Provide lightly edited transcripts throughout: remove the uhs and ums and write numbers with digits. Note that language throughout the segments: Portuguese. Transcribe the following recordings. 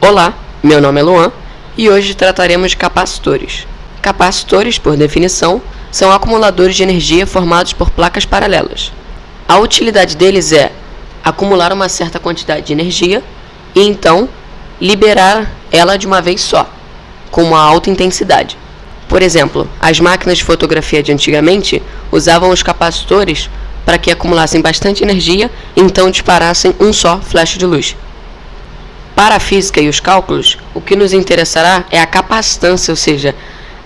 Olá, meu nome é Luan e hoje trataremos de capacitores. Capacitores, por definição, são acumuladores de energia formados por placas paralelas. A utilidade deles é acumular uma certa quantidade de energia e então liberar ela de uma vez só, com uma alta intensidade. Por exemplo, as máquinas de fotografia de antigamente usavam os capacitores para que acumulassem bastante energia e então disparassem um só flash de luz. Para a física e os cálculos, o que nos interessará é a capacitância, ou seja,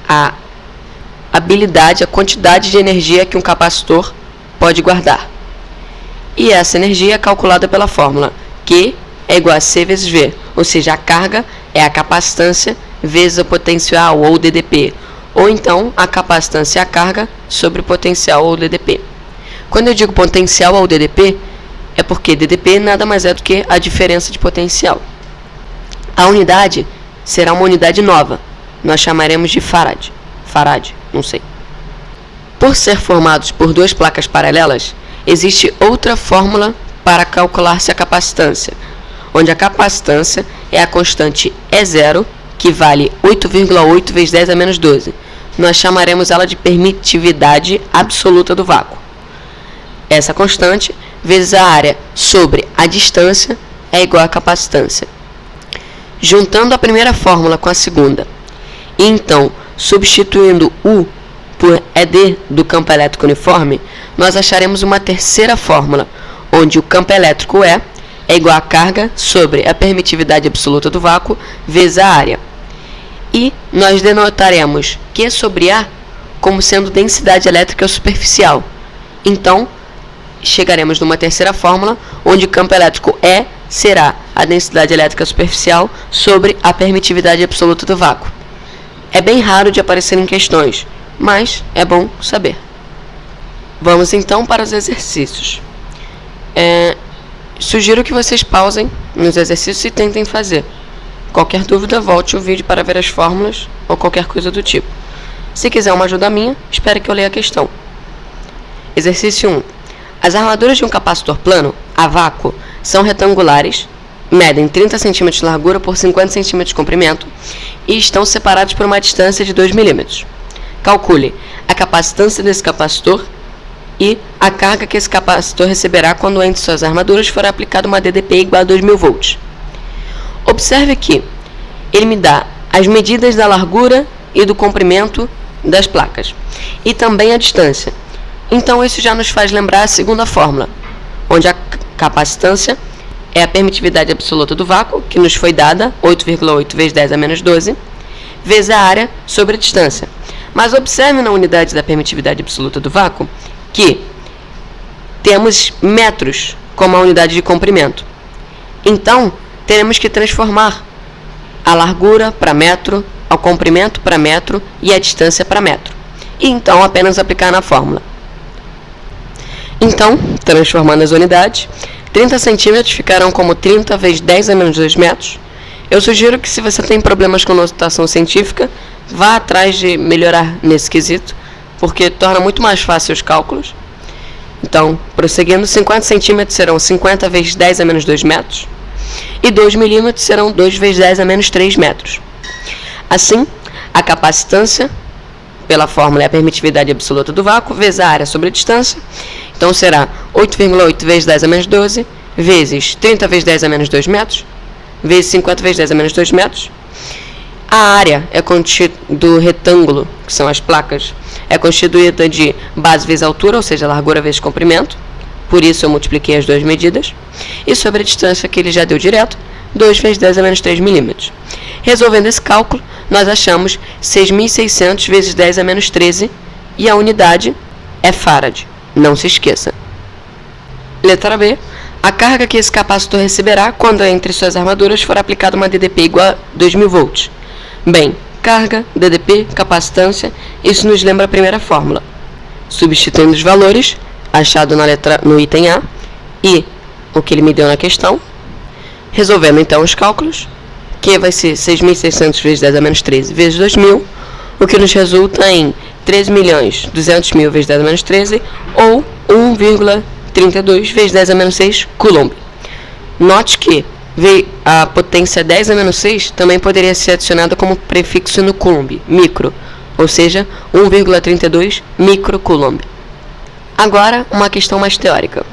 a habilidade, a quantidade de energia que um capacitor pode guardar. E essa energia é calculada pela fórmula Q é igual a C vezes V, ou seja, a carga é a capacitância vezes o potencial ou DDP, ou então a capacitância é a carga sobre o potencial ou DDP. Quando eu digo potencial ou DDP, é porque DDP nada mais é do que a diferença de potencial. A unidade será uma unidade nova, nós chamaremos de farad. Não sei. Por ser formados por duas placas paralelas, existe outra fórmula para calcular-se a capacitância, onde a capacitância é a constante E0, que vale 8,8 vezes 10 a menos 12. Nós chamaremos ela de permitividade absoluta do vácuo. Essa constante, vezes a área sobre a distância, é igual à capacitância. Juntando a primeira fórmula com a segunda, e então substituindo U por ED do campo elétrico uniforme, nós acharemos uma terceira fórmula, onde o campo elétrico é igual a carga sobre a permitividade absoluta do vácuo vezes a área. E nós denotaremos Q sobre A como sendo densidade elétrica superficial. Então, chegaremos numa terceira fórmula, onde o campo elétrico E será a densidade elétrica superficial sobre a permitividade absoluta do vácuo. É bem raro de aparecer em questões, mas é bom saber. Vamos então para os exercícios. Sugiro que vocês pausem nos exercícios e tentem fazer. Qualquer dúvida, volte o vídeo para ver as fórmulas ou qualquer coisa do tipo. Se quiser uma ajuda minha, espere que eu leia a questão. Exercício 1. As armaduras de um capacitor plano, a vácuo, são retangulares, medem 30 cm de largura por 50 cm de comprimento e estão separados por uma distância de 2 mm. Calcule a capacitância desse capacitor e a carga que esse capacitor receberá quando entre suas armaduras for aplicada uma DDP igual a 2000 volts. Observe que ele me dá as medidas da largura e do comprimento das placas e também a distância. Então isso já nos faz lembrar a segunda fórmula, onde a capacitância é a permitividade absoluta do vácuo, que nos foi dada, 8,8 vezes 10 a menos 12, vezes a área sobre a distância. Mas observe na unidade da permitividade absoluta do vácuo que temos metros como a unidade de comprimento. Então, teremos que transformar a largura para metro, o comprimento para metro e a distância para metro. E então apenas aplicar na fórmula. Então, transformando as unidades, 30 centímetros ficarão como 30 vezes 10 a menos 2 metros. Eu sugiro que, se você tem problemas com notação científica, vá atrás de melhorar nesse quesito, porque torna muito mais fácil os cálculos. Então, prosseguindo, 50 centímetros serão 50 vezes 10 a menos 2 metros, e 2 milímetros serão 2 vezes 10 a menos 3 metros. Assim, a capacitância, pela fórmula, é a permitividade absoluta do vácuo, vezes a área sobre a distância. Então, será 8,8 vezes 10 a menos 12, vezes 30 vezes 10 a menos 2 metros, vezes 50 vezes 10 a menos 2 metros. A área do retângulo, que são as placas, é constituída de base vezes altura, ou seja, largura vezes comprimento. Por isso, eu multipliquei as duas medidas. E sobre a distância, que ele já deu direto, 2 vezes 10 a menos 3 milímetros. Resolvendo esse cálculo, nós achamos 6.600 vezes 10 a menos 13, e a unidade é farad. Não se esqueça. Letra B. A carga que esse capacitor receberá quando entre suas armaduras for aplicada uma DDP igual a 2000 volts. Bem, carga, DDP, capacitância, isso nos lembra a primeira fórmula. Substituindo os valores, achado no item A, e o que ele me deu na questão, resolvendo então os cálculos, que vai ser 6.600 vezes 10 a menos 13 vezes 2.000, o que nos resulta em 13.200.000 vezes 10 a menos 13, ou 1,32 vezes 10 a menos 6 Coulomb. Note que a potência 10 a menos 6 também poderia ser adicionada como prefixo no coulomb, micro, ou seja, 1,32 microcoulomb. Agora, uma questão mais teórica.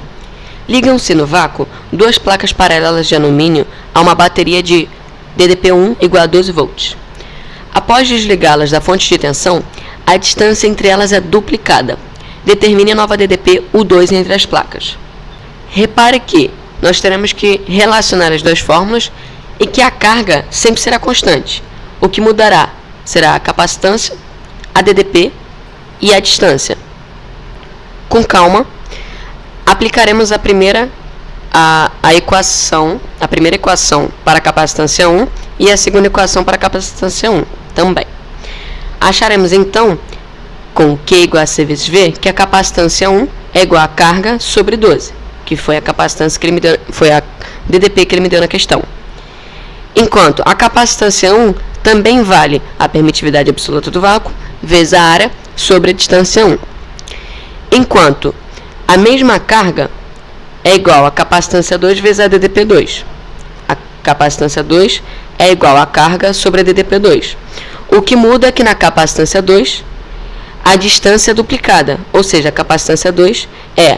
Ligam-se no vácuo duas placas paralelas de alumínio a uma bateria de DDP1 igual a 12 volts. Após desligá-las da fonte de tensão, a distância entre elas é duplicada. Determine a nova DDP U2 entre as placas. Repare que nós teremos que relacionar as duas fórmulas e que a carga sempre será constante. O que mudará será a capacitância, a DDP e a distância. Com calma, aplicaremos a primeira equação para a capacitância 1 e a segunda equação para a capacitância 1 também. Acharemos então, com Q igual a C vezes V, que a capacitância 1 é igual a carga sobre 12, que foi a capacitância que ele me deu, foi a DDP que ele me deu na questão. Enquanto a capacitância 1 também vale a permitividade absoluta do vácuo vezes a área sobre a distância 1. Enquanto a mesma carga é igual a capacitância 2 vezes a DDP2. A capacitância 2 é igual a carga sobre a DDP2. O que muda é que na capacitância 2, a distância é duplicada, ou seja, a capacitância 2 é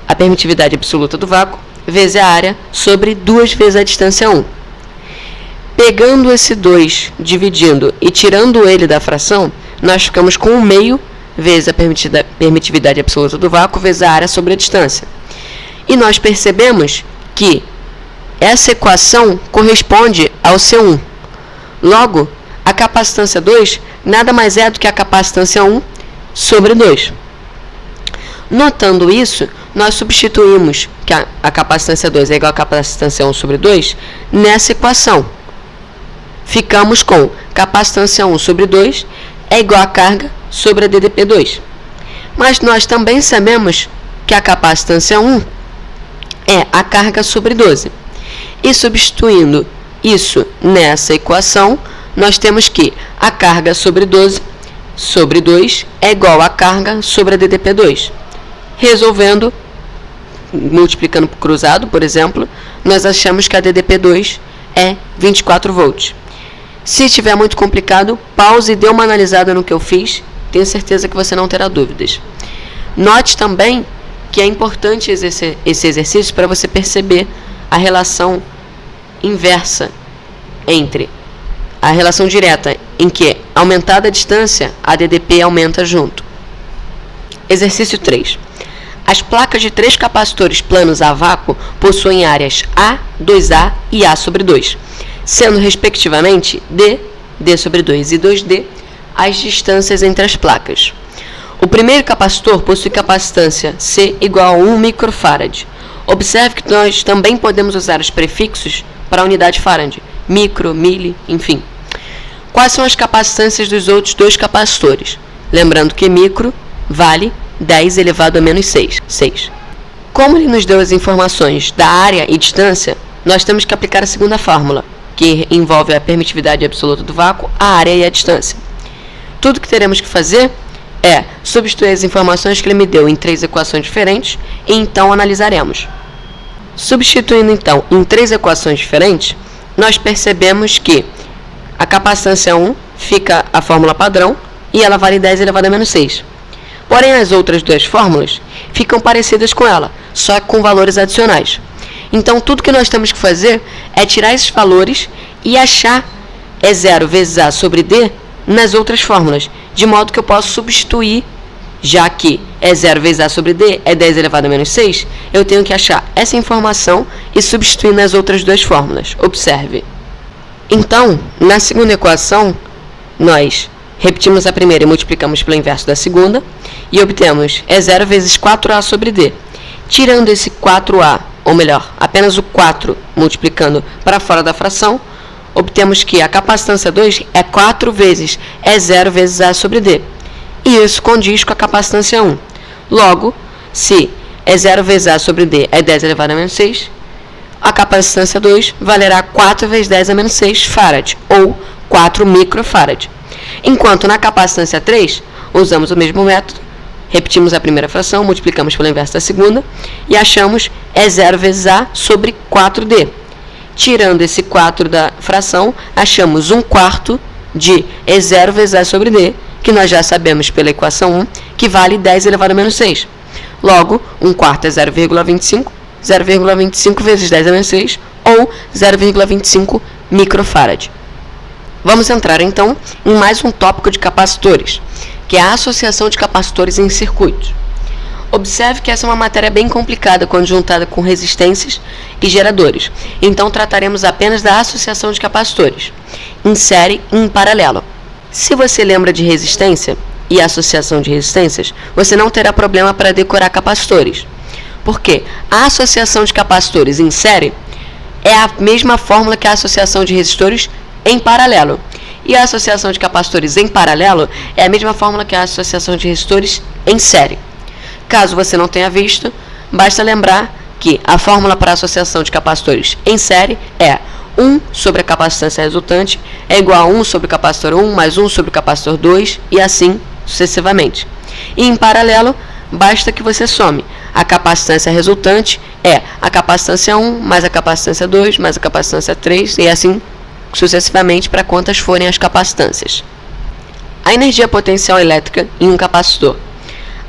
a permitividade absoluta do vácuo vezes a área sobre 2 vezes a distância 1. Pegando esse 2, dividindo e tirando ele da fração, nós ficamos com 1/2 vezes a permitividade absoluta do vácuo vezes a área sobre a distância. E nós percebemos que essa equação corresponde ao C1. Logo, a capacitância 2 nada mais é do que a capacitância 1 sobre 2. Notando isso, nós substituímos que a capacitância 2 é igual a capacitância 1 sobre 2 nessa equação. Ficamos com capacitância 1 sobre 2 é igual a carga sobre a DDP2. Mas nós também sabemos que a capacitância 1 é a carga sobre 12. E substituindo isso nessa equação, nós temos que a carga sobre 12 sobre 2 é igual a carga sobre a DDP2. Resolvendo, multiplicando por cruzado, por exemplo, nós achamos que a DDP2 é 24 volts. Se estiver muito complicado, pause e dê uma analisada no que eu fiz. Tenho certeza que você não terá dúvidas. Note também que é importante esse exercício para você perceber a relação inversa entre a relação direta, em que, aumentada a distância, a DDP aumenta junto. Exercício 3. As placas de 3 capacitores planos a vácuo possuem áreas A, 2A e A sobre 2, sendo respectivamente D sobre 2 e 2D as distâncias entre as placas. O primeiro capacitor possui capacitância C igual a 1 microfarad. Observe que nós também podemos usar os prefixos para a unidade farad, micro, mili, enfim. Quais são as capacitâncias dos outros dois capacitores? Lembrando que micro vale 10 elevado a menos 6. Como ele nos deu as informações da área e distância, nós temos que aplicar a segunda fórmula, que envolve a permitividade absoluta do vácuo, a área e a distância. Tudo que teremos que fazer é substituir as informações que ele me deu em 3 equações diferentes e então analisaremos. Substituindo então em 3 equações diferentes, nós percebemos que a capacitância 1 fica a fórmula padrão e ela vale 10 elevado a menos 6. Porém, as outras duas fórmulas ficam parecidas com ela, só que com valores adicionais. Então, tudo que nós temos que fazer é tirar esses valores e achar E0 vezes A sobre D nas outras fórmulas, de modo que eu posso substituir, já que E0 vezes A sobre D é 10 elevado a menos 6, eu tenho que achar essa informação e substituir nas outras duas fórmulas. Observe. Então, na segunda equação, nós repetimos a primeira e multiplicamos pelo inverso da segunda, e obtemos E0 vezes 4A sobre D. Tirando esse 4A, ou melhor, apenas o 4 multiplicando para fora da fração, obtemos que a capacitância 2 é 4 vezes E0 vezes A sobre D. E isso condiz com a capacitância 1. Logo, se E0 vezes A sobre D é 10 elevado a menos 6, a capacitância 2 valerá 4 vezes 10 a menos 6 farad, ou 4 microfarad. Enquanto na capacitância 3, usamos o mesmo método, repetimos a primeira fração, multiplicamos pelo inverso da segunda, e achamos E0 vezes A sobre 4D, Tirando esse 4 da fração, achamos 1/4 de E0 vezes A sobre D, que nós já sabemos pela equação 1, que vale 10 elevado a menos 6. Logo, 1/4 é 0,25, 0,25 vezes 10 a menos 6, ou 0,25 microfarad. Vamos entrar, então, em mais um tópico de capacitores, que é a associação de capacitores em circuitos. Observe que essa é uma matéria bem complicada quando juntada com resistências e geradores, então trataremos apenas da associação de capacitores, em série e em paralelo. Se você lembra de resistência e associação de resistências, você não terá problema para decorar capacitores, porque a associação de capacitores em série é a mesma fórmula que a associação de resistores em paralelo, e a associação de capacitores em paralelo é a mesma fórmula que a associação de resistores em série. Caso você não tenha visto, basta lembrar que a fórmula para a associação de capacitores em série é 1 sobre a capacitância resultante é igual a 1 sobre o capacitor 1 mais 1 sobre o capacitor 2 e assim sucessivamente. E em paralelo, basta que você some. A capacitância resultante é a capacitância 1 mais a capacitância 2 mais a capacitância 3 e assim sucessivamente para quantas forem as capacitâncias. A energia potencial elétrica em um capacitor.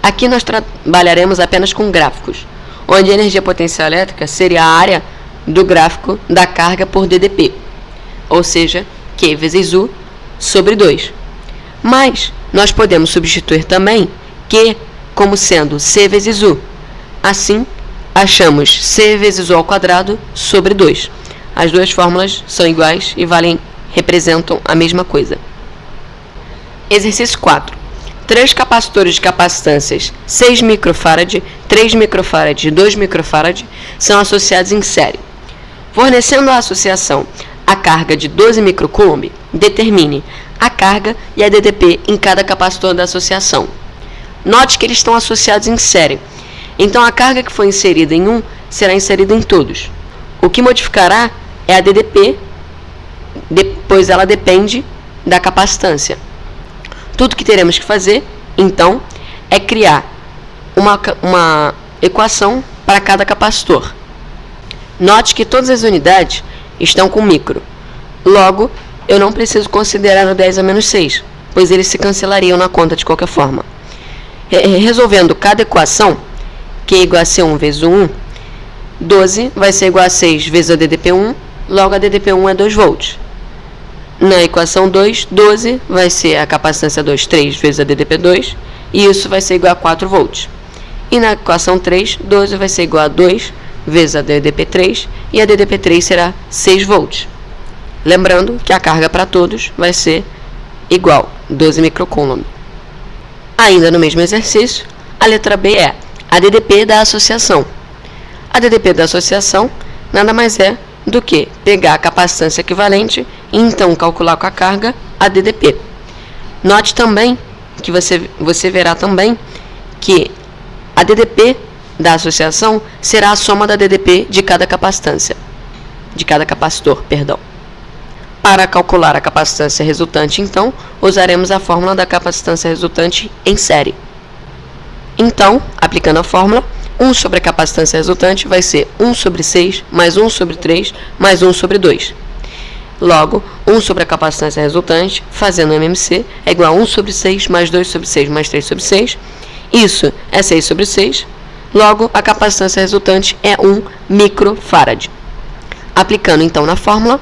Aqui nós trabalharemos apenas com gráficos, onde a energia potencial elétrica seria a área do gráfico da carga por DDP, ou seja, Q vezes U sobre 2. Mas nós podemos substituir também Q como sendo C vezes U. Assim, achamos C vezes U ao quadrado sobre 2. As duas fórmulas são iguais e representam a mesma coisa. Exercício 4. 3 capacitores de capacitâncias 6 microfarad, 3 microfarad e 2 microfarad são associados em série. Fornecendo a associação a carga de 12 microcoulomb, determine a carga e a DDP em cada capacitor da associação. Note que eles estão associados em série, então a carga que foi inserida em um será inserida em todos. O que modificará é a DDP, pois ela depende da capacitância. Tudo que teremos que fazer, então, é criar uma equação para cada capacitor. Note que todas as unidades estão com micro. Logo, eu não preciso considerar o 10 a menos 6, pois eles se cancelariam na conta de qualquer forma. Resolvendo cada equação, Q igual a C1 vezes 1, 12 vai ser igual a 6 vezes a DDP1, logo a DDP1 é 2 volts. Na equação 2, 12 vai ser a capacitância 2, 3 vezes a DDP2, e isso vai ser igual a 4 volts. E na equação 3, 12 vai ser igual a 2 vezes a DDP3, e a DDP3 será 6 volts. Lembrando que a carga para todos vai ser igual, 12 microcoulomb. Ainda no mesmo exercício, a letra B é a DDP da associação. A DDP da associação nada mais é do que pegar a capacitância equivalente e então calcular com a carga a DDP. Note também que você verá também que a DDP da associação será a soma da DDP de cada capacitância, de cada capacitor, perdão. Para calcular a capacitância resultante, então, usaremos a fórmula da capacitância resultante em série. Então, aplicando a fórmula, 1 sobre a capacitância resultante vai ser 1 sobre 6 mais 1 sobre 3 mais 1 sobre 2. Logo, 1 sobre a capacitância resultante, fazendo o MMC, é igual a 1 sobre 6 mais 2 sobre 6 mais 3 sobre 6. Isso é 6 sobre 6. Logo, a capacitância resultante é 1 microfarad. Aplicando então na fórmula,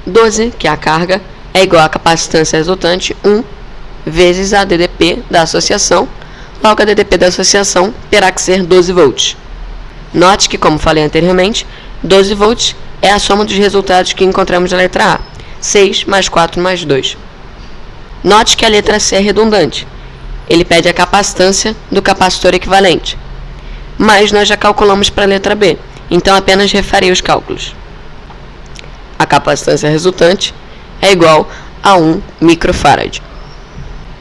12, que é a carga, é igual a capacitância resultante 1 vezes a DDP da associação. Logo, a DDP da associação terá que ser 12 volts. Note que, como falei anteriormente, 12 volts é a soma dos resultados que encontramos na letra A, 6 mais 4 mais 2. Note que a letra C é redundante. Ele pede a capacitância do capacitor equivalente. Mas nós já calculamos para a letra B, então apenas refarei os cálculos. A capacitância resultante é igual a 1 microfarad.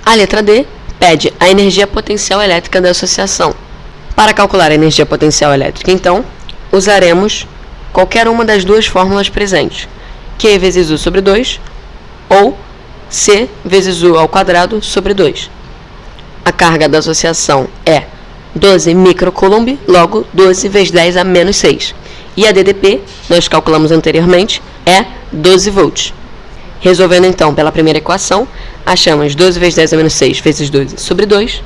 A letra D pede a energia potencial elétrica da associação. Para calcular a energia potencial elétrica, então, usaremos qualquer uma das duas fórmulas presentes, Q vezes U sobre 2 ou C vezes U ao quadrado sobre 2. A carga da associação é 12 microcoulomb, logo 12 vezes 10 a menos 6. e a DDP, nós calculamos anteriormente, é 12 volts. Resolvendo então pela primeira equação, achamos 12 vezes 10 a menos 6 vezes 12 sobre 2,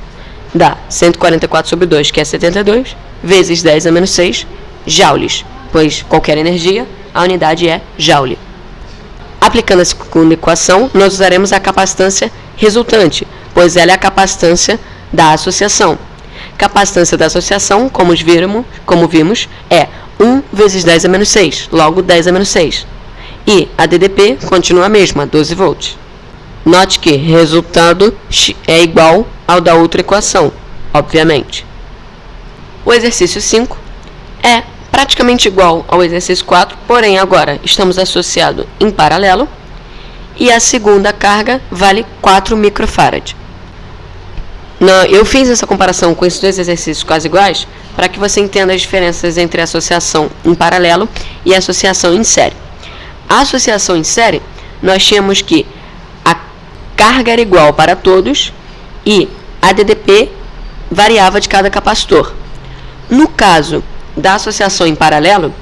dá 144 sobre 2, que é 72, vezes 10 a menos 6, joules, pois qualquer energia, a unidade é joule. Aplicando a segunda equação, nós usaremos a capacitância resultante, pois ela é a capacitância da associação. Capacitância da associação, como vimos, é 1 vezes 10 a menos 6, logo 10 a menos 6. E a DDP continua a mesma, 12 volts. Note que o resultado é igual ao da outra equação, obviamente. O exercício 5 é praticamente igual ao exercício 4, porém agora estamos associados em paralelo, e a segunda carga vale 4 microfarad. Eu fiz essa comparação com esses dois exercícios quase iguais para que você entenda as diferenças entre a associação em paralelo e a associação em série. A associação em série, nós tínhamos que a carga era igual para todos e a DDP variava de cada capacitor. No caso da associação em paralelo,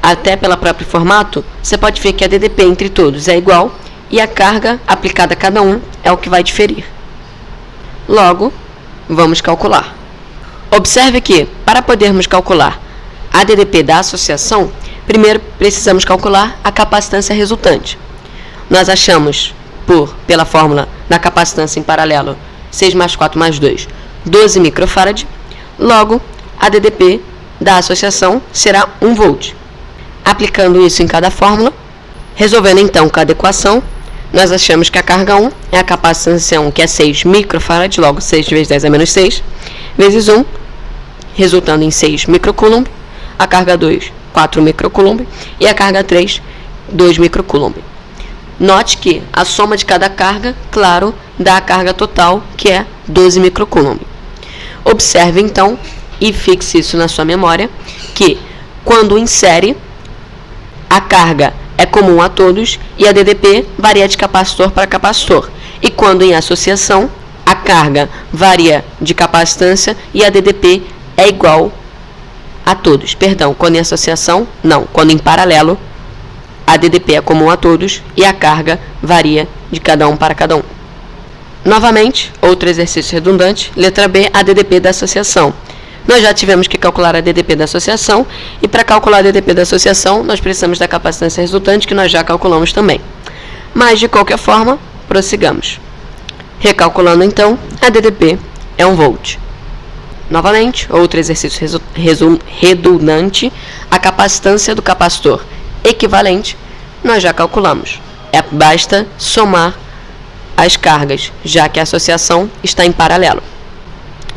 até pelo próprio formato, você pode ver que a DDP entre todos é igual e a carga aplicada a cada um é o que vai diferir. Logo, vamos calcular. Observe que, para podermos calcular a DDP da associação, primeiro precisamos calcular a capacitância resultante. Nós achamos, pela fórmula da capacitância em paralelo, 6 mais 4 mais 2, 12 microfarad. Logo, a DDP da associação será 1 volt. Aplicando isso em cada fórmula, resolvendo então cada equação, nós achamos que a carga 1 é a capacitância 1, que é 6 microfarad, logo 6 vezes 10 a menos 6, vezes 1, resultando em 6 microcoulomb, a carga 2, 4 microcoulomb, e a carga 3, 2 microcoulomb. Note que a soma de cada carga, claro, dá a carga total, que é 12 microcoulomb. Observe então, e fixe isso na sua memória, que quando em série, a carga é comum a todos e a DDP varia de capacitor para capacitor. E quando em associação, a carga varia de capacitância e a DDP é igual a todos. Perdão, quando em associação, não. Quando em paralelo, a DDP é comum a todos e a carga varia de cada um para cada um. Novamente, outro exercício redundante, letra B, a DDP da associação. Nós já tivemos que calcular a DDP da associação, e para calcular a DDP da associação, nós precisamos da capacitância resultante, que nós já calculamos também. Mas, de qualquer forma, prossigamos. Recalculando, então, a DDP é 1 volt. Novamente, outro exercício redundante, a capacitância do capacitor equivalente, nós já calculamos. Basta somar as cargas, já que a associação está em paralelo.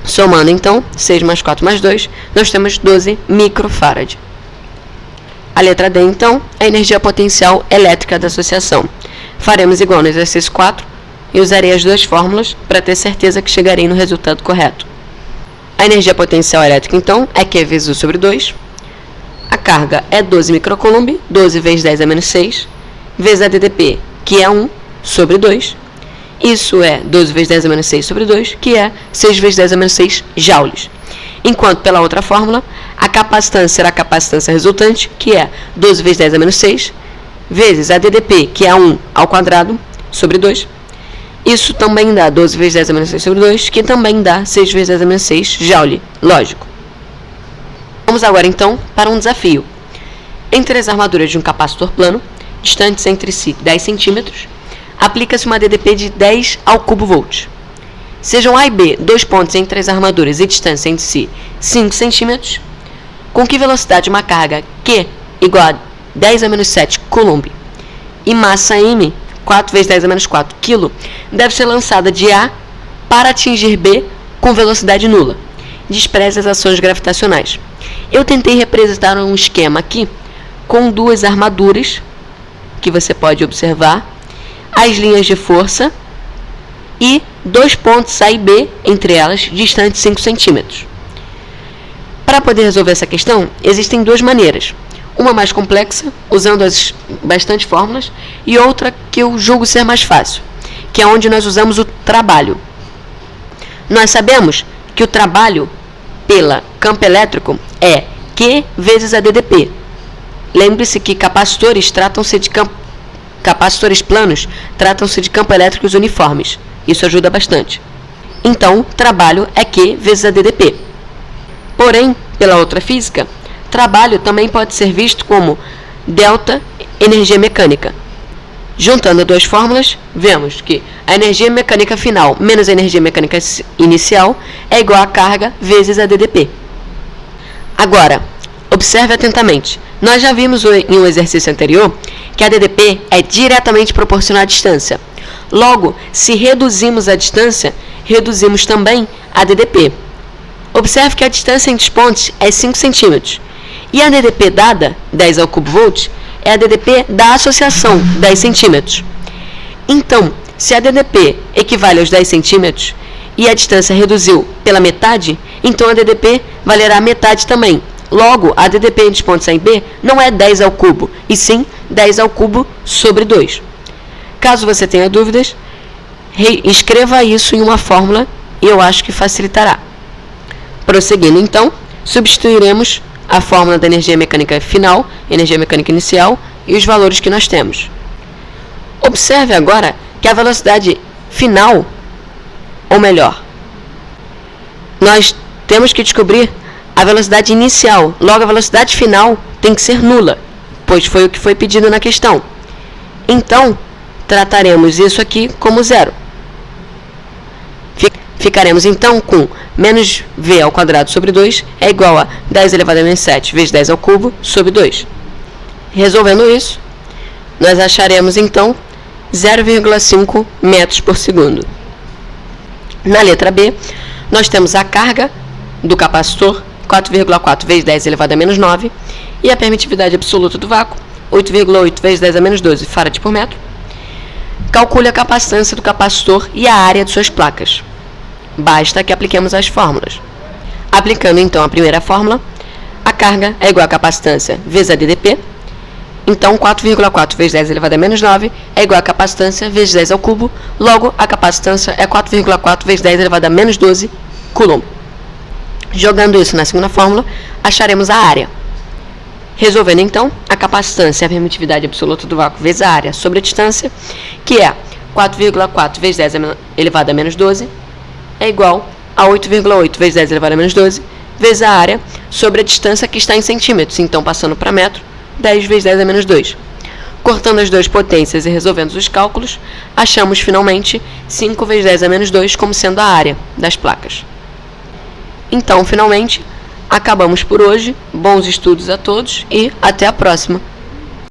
Somando, então, 6 mais 4 mais 2, nós temos 12 microfarad. A letra D, então, é a energia potencial elétrica da associação. Faremos igual no exercício 4 e usarei as duas fórmulas para ter certeza que chegarei no resultado correto. A energia potencial elétrica, então, é Q vezes U sobre 2. A carga é 12 microcoulomb, 12 vezes 10 a menos 6, vezes a DDP, que é 1 sobre 2. Isso é 12 vezes 10 a menos 6 sobre 2, que é 6 vezes 10 a menos 6 joules. Enquanto, pela outra fórmula, a capacitância será a capacitância resultante, que é 12 vezes 10 a menos 6, vezes a DDP, que é 1 ao quadrado, sobre 2. Isso também dá 12 vezes 10 a menos 6 sobre 2, que também dá 6 vezes 10 a menos 6 joule. Lógico. Vamos agora, então, para um desafio. Entre as armaduras de um capacitor plano, distantes entre si 10 centímetros, aplica-se uma DDP de 10 ao cubo volts. Sejam A e B dois pontos entre as armaduras e distância entre si 5 centímetros, com que velocidade uma carga Q igual a 10 a menos 7 coulomb e massa M, 4 vezes 10 a menos 4 kg, deve ser lançada de A para atingir B com velocidade nula. Despreze as ações gravitacionais. Eu tentei representar um esquema aqui com duas armaduras, que você pode observar, as linhas de força e dois pontos A e B, entre elas, distantes 5 centímetros. Para poder resolver essa questão, existem duas maneiras. Uma mais complexa, usando bastante fórmulas, e outra que eu julgo ser mais fácil, que é onde nós usamos o trabalho. Nós sabemos que o trabalho pela campo elétrico é Q vezes a DDP, lembre-se que capacitores planos tratam-se de campos elétricos uniformes. Isso ajuda bastante. Então, trabalho é Q vezes a DDP. Porém, pela outra física, trabalho também pode ser visto como delta energia mecânica. Juntando duas fórmulas, vemos que a energia mecânica final menos a energia mecânica inicial é igual a carga vezes a DDP. Agora, observe atentamente. Nós já vimos em um exercício anterior que a DDP é diretamente proporcional à distância. Logo, se reduzimos a distância, reduzimos também a DDP. Observe que a distância entre os pontos é 5 cm. E a DDP dada, 10 ao cubo volt, é a DDP da associação, 10 cm. Então, se a DDP equivale aos 10 cm e a distância reduziu pela metade, então a DDP valerá a metade também. Logo, a DDP entre os pontos A e B não é 10 ao cubo, e sim 10 ao cubo sobre 2. Caso você tenha dúvidas, escreva isso em uma fórmula e eu acho que facilitará. Prosseguindo então, substituiremos a fórmula da energia mecânica final, energia mecânica inicial e os valores que nós temos. Observe agora que a velocidade final, ou melhor, nós temos que descobrir a velocidade inicial, logo a velocidade final tem que ser nula, pois foi o que foi pedido na questão. Então, trataremos isso aqui como zero. Ficaremos então com menos v ao quadrado sobre 2 é igual a 10 elevado a menos 7 vezes 10 ao cubo sobre 2. Resolvendo isso, nós acharemos então 0,5 metros por segundo. Na letra B, nós temos a carga do capacitor, 4,4 vezes 10 elevado a menos 9, e a permitividade absoluta do vácuo, 8,8 vezes 10 a menos 12 farad por metro. Calcule a capacitância do capacitor e a área de suas placas. Basta que apliquemos as fórmulas. Aplicando então a primeira fórmula, a carga é igual a capacitância vezes a DDP. Então, 4,4 vezes 10 elevado a menos 9 é igual a capacitância vezes 10 ao cubo. Logo, a capacitância é 4,4 vezes 10 elevado a menos 12 coulomb. Jogando isso na segunda fórmula, acharemos a área. Resolvendo então, a capacitância e a permitividade absoluta do vácuo vezes a área sobre a distância, que é 4,4 vezes 10 elevado a menos 12, é igual a 8,8 vezes 10 elevado a menos 12, vezes a área sobre a distância que está em centímetros. Então, passando para metro, 10 vezes 10 a menos 2. Cortando as duas potências e resolvendo os cálculos, achamos finalmente 5 vezes 10 a menos 2 como sendo a área das placas. Então, finalmente, acabamos por hoje. Bons estudos a todos e até a próxima!